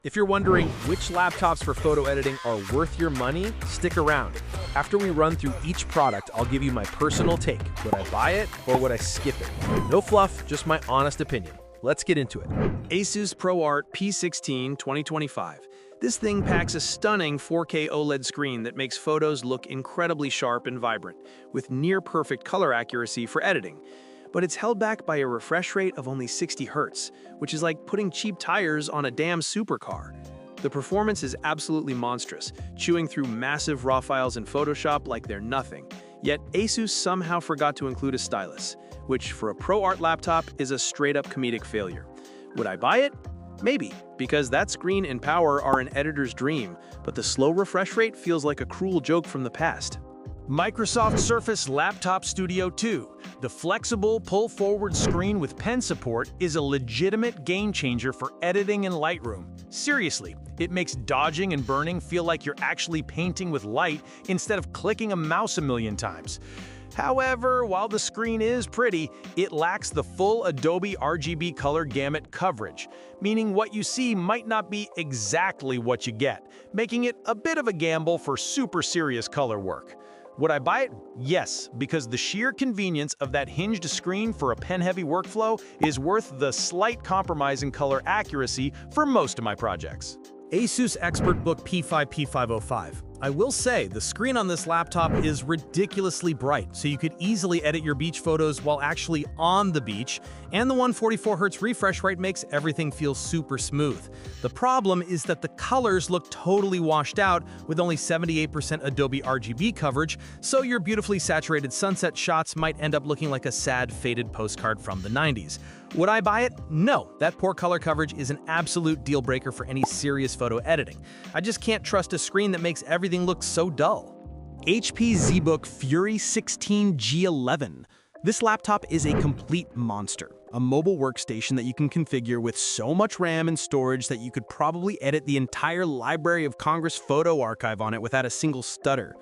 If you're wondering which laptops for photo editing are worth your money, stick around. After we run through each product, I'll give you my personal take. Would I buy it or would I skip it? No fluff, just my honest opinion. Let's get into it. Asus ProArt P16 2025. This thing packs a stunning 4K OLED screen that makes photos look incredibly sharp and vibrant, with near-perfect color accuracy for editing. But it's held back by a refresh rate of only 60 Hz, which is like putting cheap tires on a damn supercar. The performance is absolutely monstrous, chewing through massive RAW files in Photoshop like they're nothing. Yet Asus somehow forgot to include a stylus, which for a ProArt laptop is a straight-up comedic failure. Would I buy it? Maybe, because that screen and power are an editor's dream, but the slow refresh rate feels like a cruel joke from the past. Microsoft Surface Laptop Studio 2. The flexible pull-forward screen with pen support is a legitimate game-changer for editing in Lightroom. Seriously, it makes dodging and burning feel like you're actually painting with light instead of clicking a mouse a million times. However, while the screen is pretty, it lacks the full Adobe RGB color gamut coverage, meaning what you see might not be exactly what you get, making it a bit of a gamble for super serious color work. Would I buy it? Yes, because the sheer convenience of that hinged screen for a pen-heavy workflow is worth the slight compromise in color accuracy for most of my projects. Asus ExpertBook P5 P505. I will say, the screen on this laptop is ridiculously bright, so you could easily edit your beach photos while actually on the beach, and the 144Hz refresh rate makes everything feel super smooth. The problem is that the colors look totally washed out with only 78% Adobe RGB coverage, so your beautifully saturated sunset shots might end up looking like a sad, faded postcard from the 90s. Would I buy it? No, that poor color coverage is an absolute deal breaker for any serious photo editing. I just can't trust a screen that makes everything look so dull. HP ZBook Fury 16 G11. This laptop is a complete monster, a mobile workstation that you can configure with so much RAM and storage that you could probably edit the entire Library of Congress photo archive on it without a single stutter.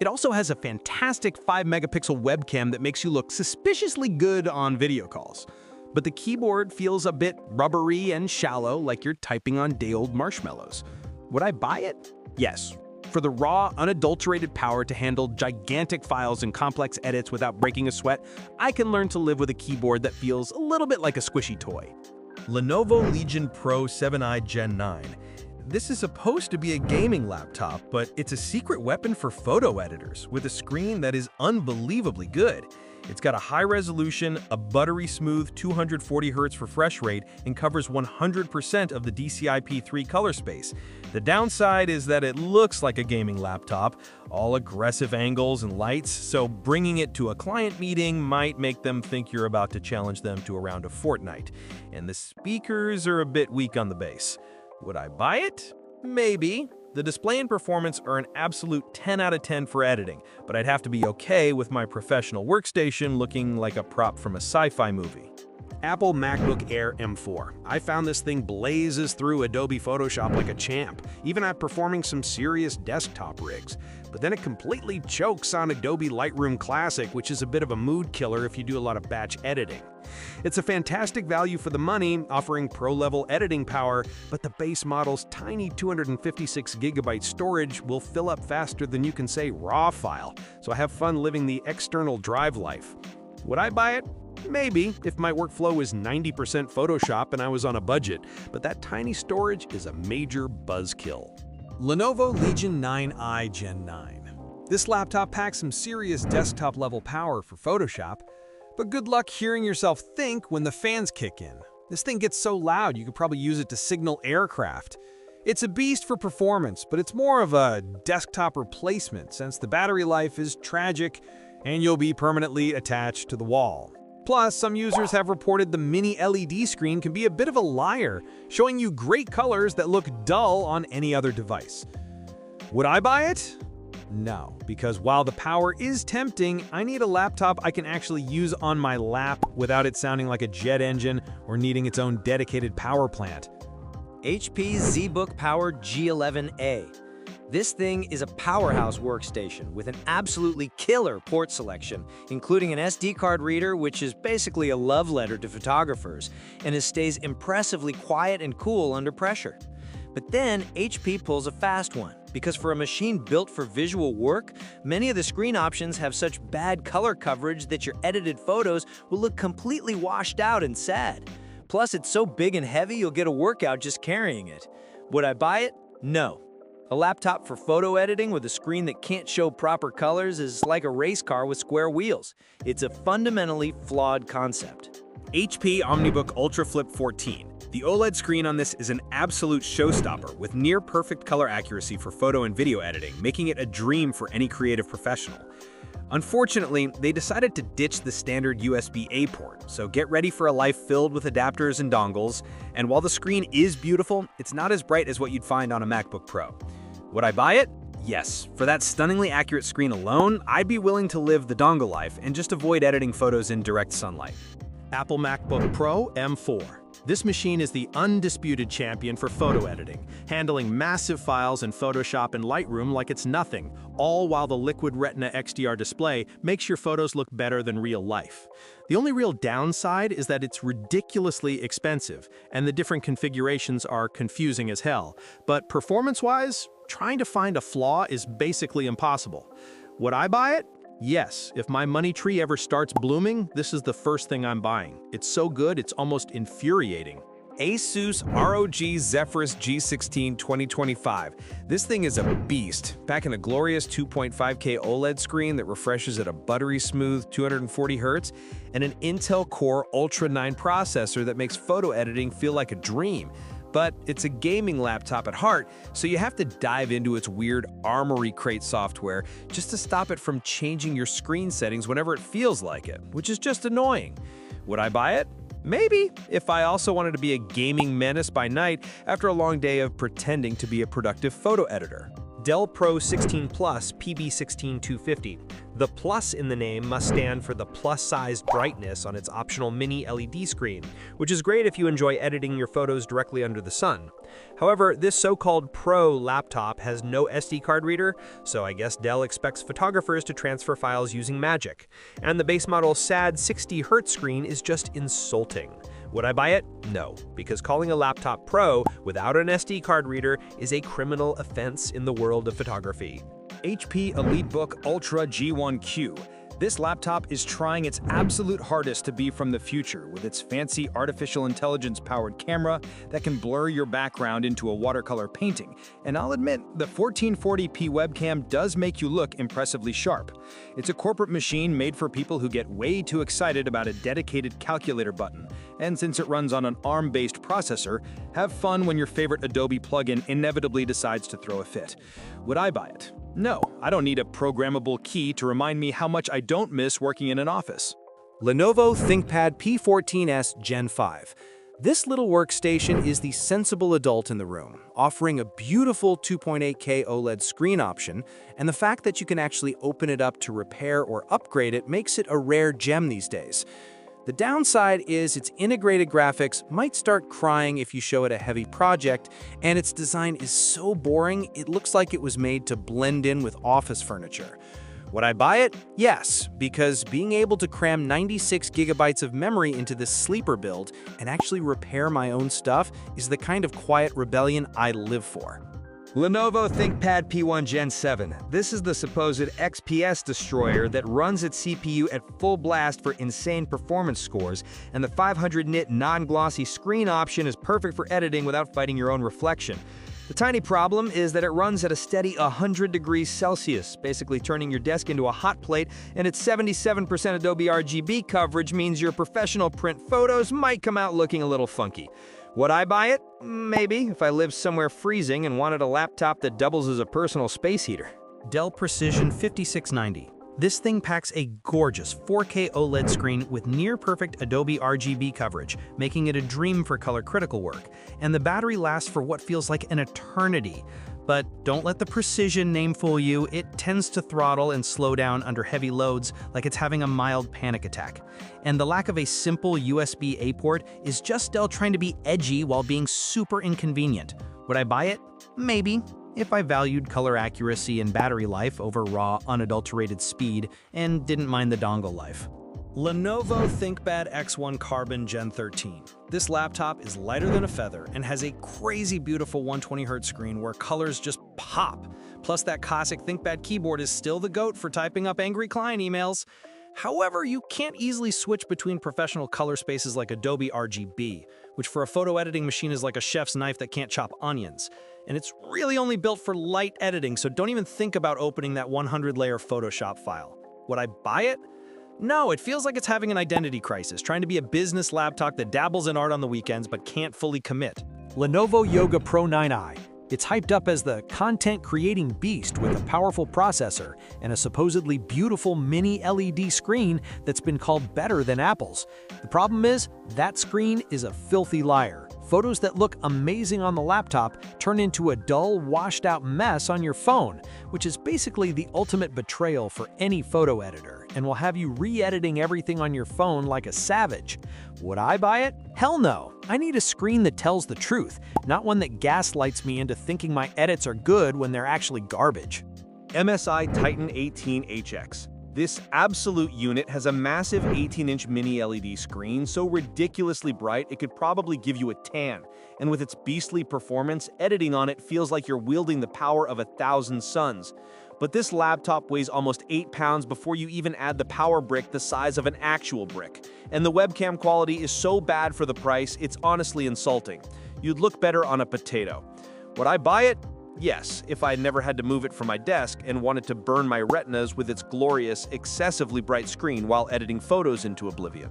It also has a fantastic 5-megapixel webcam that makes you look suspiciously good on video calls. But the keyboard feels a bit rubbery and shallow, like you're typing on day-old marshmallows. Would I buy it? Yes. For the raw, unadulterated power to handle gigantic files and complex edits without breaking a sweat, I can learn to live with a keyboard that feels a little bit like a squishy toy. Lenovo Legion Pro 7i Gen 9. This is supposed to be a gaming laptop, but it's a secret weapon for photo editors with a screen that is unbelievably good. It's got a high resolution, a buttery smooth 240 Hz refresh rate, and covers 100% of the DCI-P3 color space. The downside is that it looks like a gaming laptop, all aggressive angles and lights, so bringing it to a client meeting might make them think you're about to challenge them to a round of Fortnite. And the speakers are a bit weak on the bass. Would I buy it? Maybe. The display and performance are an absolute 10 out of 10 for editing, but I'd have to be okay with my professional workstation looking like a prop from a sci-fi movie. Apple MacBook Air M4. I found this thing blazes through Adobe Photoshop like a champ, even at performing some serious desktop rigs. But then it completely chokes on Adobe Lightroom Classic, which is a bit of a mood killer if you do a lot of batch editing. It's a fantastic value for the money, offering pro-level editing power, but the base model's tiny 256GB storage will fill up faster than you can say RAW file, so I have fun living the external drive life. Would I buy it? Maybe, if my workflow was 90% Photoshop and I was on a budget, but that tiny storage is a major buzzkill. Lenovo Legion 9i Gen 9. This laptop packs some serious desktop-level power for Photoshop, but good luck hearing yourself think when the fans kick in. This thing gets so loud you could probably use it to signal aircraft. It's a beast for performance, but it's more of a desktop replacement since the battery life is tragic and you'll be permanently attached to the wall. Plus, some users have reported the mini LED screen can be a bit of a liar, showing you great colors that look dull on any other device. Would I buy it? No, because while the power is tempting, I need a laptop I can actually use on my lap without it sounding like a jet engine or needing its own dedicated power plant. HP ZBook Power G11A. This thing is a powerhouse workstation with an absolutely killer port selection, including an SD card reader, which is basically a love letter to photographers, and it stays impressively quiet and cool under pressure. But then HP pulls a fast one, because for a machine built for visual work, many of the screen options have such bad color coverage that your edited photos will look completely washed out and sad. Plus, it's so big and heavy you'll get a workout just carrying it. Would I buy it? No. A laptop for photo editing with a screen that can't show proper colors is like a race car with square wheels. It's a fundamentally flawed concept. HP OmniBook Ultra Flip 14. The OLED screen on this is an absolute showstopper with near-perfect color accuracy for photo and video editing, making it a dream for any creative professional. Unfortunately, they decided to ditch the standard USB-A port, so get ready for a life filled with adapters and dongles, and while the screen is beautiful, it's not as bright as what you'd find on a MacBook Pro. Would I buy it? Yes. For that stunningly accurate screen alone, I'd be willing to live the dongle life and just avoid editing photos in direct sunlight. Apple MacBook Pro M4. This machine is the undisputed champion for photo editing, handling massive files in Photoshop and Lightroom like it's nothing, all while the Liquid Retina XDR display makes your photos look better than real life. The only real downside is that it's ridiculously expensive, and the different configurations are confusing as hell. But performance-wise, trying to find a flaw is basically impossible. Would I buy it? Yes, if my money tree ever starts blooming, this is the first thing I'm buying. It's so good, it's almost infuriating. Asus ROG Zephyrus G16 2025. This thing is a beast, packing a glorious 2.5K OLED screen that refreshes at a buttery smooth 240 Hz, and an Intel Core Ultra 9 processor that makes photo editing feel like a dream. But it's a gaming laptop at heart, so you have to dive into its weird Armoury Crate software just to stop it from changing your screen settings whenever it feels like it, which is just annoying. Would I buy it? Maybe, if I also wanted to be a gaming menace by night after a long day of pretending to be a productive photo editor. Dell Pro 16 Plus PB16250. The plus in the name must stand for the plus-sized brightness on its optional mini LED screen, which is great if you enjoy editing your photos directly under the sun. However, this so-called Pro laptop has no SD card reader, so I guess Dell expects photographers to transfer files using Magic. And the base model SAD 60 Hz screen is just insulting. Would I buy it? No, because calling a laptop Pro without an SD card reader is a criminal offense in the world of photography. HP EliteBook Ultra G1Q. This laptop is trying its absolute hardest to be from the future with its fancy artificial intelligence-powered camera that can blur your background into a watercolor painting. And I'll admit, the 1440p webcam does make you look impressively sharp. It's a corporate machine made for people who get way too excited about a dedicated calculator button. And since it runs on an ARM-based processor, have fun when your favorite Adobe plugin inevitably decides to throw a fit. Would I buy it? No, I don't need a programmable key to remind me how much I don't miss working in an office. Lenovo ThinkPad P14s Gen 5. This little workstation is the sensible adult in the room, offering a beautiful 2.8K OLED screen option, and the fact that you can actually open it up to repair or upgrade it makes it a rare gem these days. The downside is its integrated graphics might start crying if you show it a heavy project, and its design is so boring it looks like it was made to blend in with office furniture. Would I buy it? Yes, because being able to cram 96 gigabytes of memory into this sleeper build and actually repair my own stuff is the kind of quiet rebellion I live for. Lenovo ThinkPad P1 Gen 7. This is the supposed XPS destroyer that runs its CPU at full blast for insane performance scores, and the 500 nit non-glossy screen option is perfect for editing without fighting your own reflection. The tiny problem is that it runs at a steady 100 degrees Celsius, basically turning your desk into a hot plate, and its 77% Adobe RGB coverage means your professional print photos might come out looking a little funky. Would I buy it? Maybe, if I lived somewhere freezing and wanted a laptop that doubles as a personal space heater. Dell Precision 5690. This thing packs a gorgeous 4K OLED screen with near-perfect Adobe RGB coverage, making it a dream for color-critical work. And the battery lasts for what feels like an eternity. But don't let the Precision name fool you, it tends to throttle and slow down under heavy loads like it's having a mild panic attack. And the lack of a simple USB-A port is just Dell trying to be edgy while being super inconvenient. Would I buy it? Maybe, if I valued color accuracy and battery life over raw, unadulterated speed and didn't mind the dongle life. Lenovo ThinkPad X1 Carbon Gen 13. This laptop is lighter than a feather and has a crazy beautiful 120Hz screen where colors just pop. Plus, that classic ThinkPad keyboard is still the GOAT for typing up angry client emails. However, you can't easily switch between professional color spaces like Adobe RGB, which for a photo editing machine is like a chef's knife that can't chop onions. And it's really only built for light editing, so don't even think about opening that 100-layer Photoshop file. Would I buy it? No, it feels like it's having an identity crisis, trying to be a business laptop that dabbles in art on the weekends but can't fully commit. Lenovo Yoga Pro 9i. It's hyped up as the content-creating beast with a powerful processor and a supposedly beautiful mini LED screen that's been called better than Apple's. The problem is, that screen is a filthy liar. Photos that look amazing on the laptop turn into a dull, washed-out mess on your phone, which is basically the ultimate betrayal for any photo editor, and will have you re-editing everything on your phone like a savage. Would I buy it? Hell no! I need a screen that tells the truth, not one that gaslights me into thinking my edits are good when they're actually garbage. MSI Titan 18HX. This absolute unit has a massive 18-inch mini LED screen so ridiculously bright it could probably give you a tan, and with its beastly performance, editing on it feels like you're wielding the power of 1,000 suns. But this laptop weighs almost 8 pounds before you even add the power brick the size of an actual brick. And the webcam quality is so bad for the price, it's honestly insulting. You'd look better on a potato. Would I buy it? Yes, if I had never had to move it from my desk and wanted to burn my retinas with its glorious, excessively bright screen while editing photos into oblivion.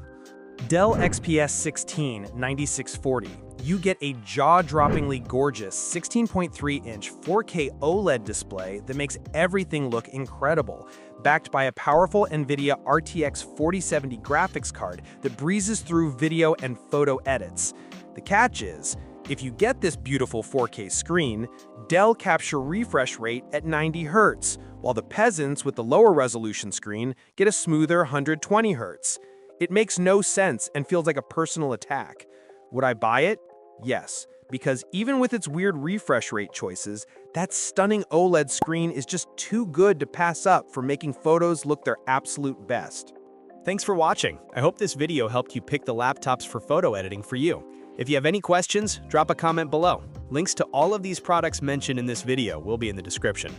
Dell XPS 16 9640. You get a jaw-droppingly gorgeous 16.3-inch 4K OLED display that makes everything look incredible, backed by a powerful NVIDIA RTX 4070 graphics card that breezes through video and photo edits. The catch is, if you get this beautiful 4K screen, Dell capture refresh rate at 90 Hz, while the peasants with the lower resolution screen get a smoother 120 Hz. It makes no sense and feels like a personal attack. Would I buy it? Yes, because even with its weird refresh rate choices, that stunning OLED screen is just too good to pass up for making photos look their absolute best. Thanks for watching. I hope this video helped you pick the laptops for photo editing for you. If you have any questions, drop a comment below. Links to all of these products mentioned in this video will be in the description.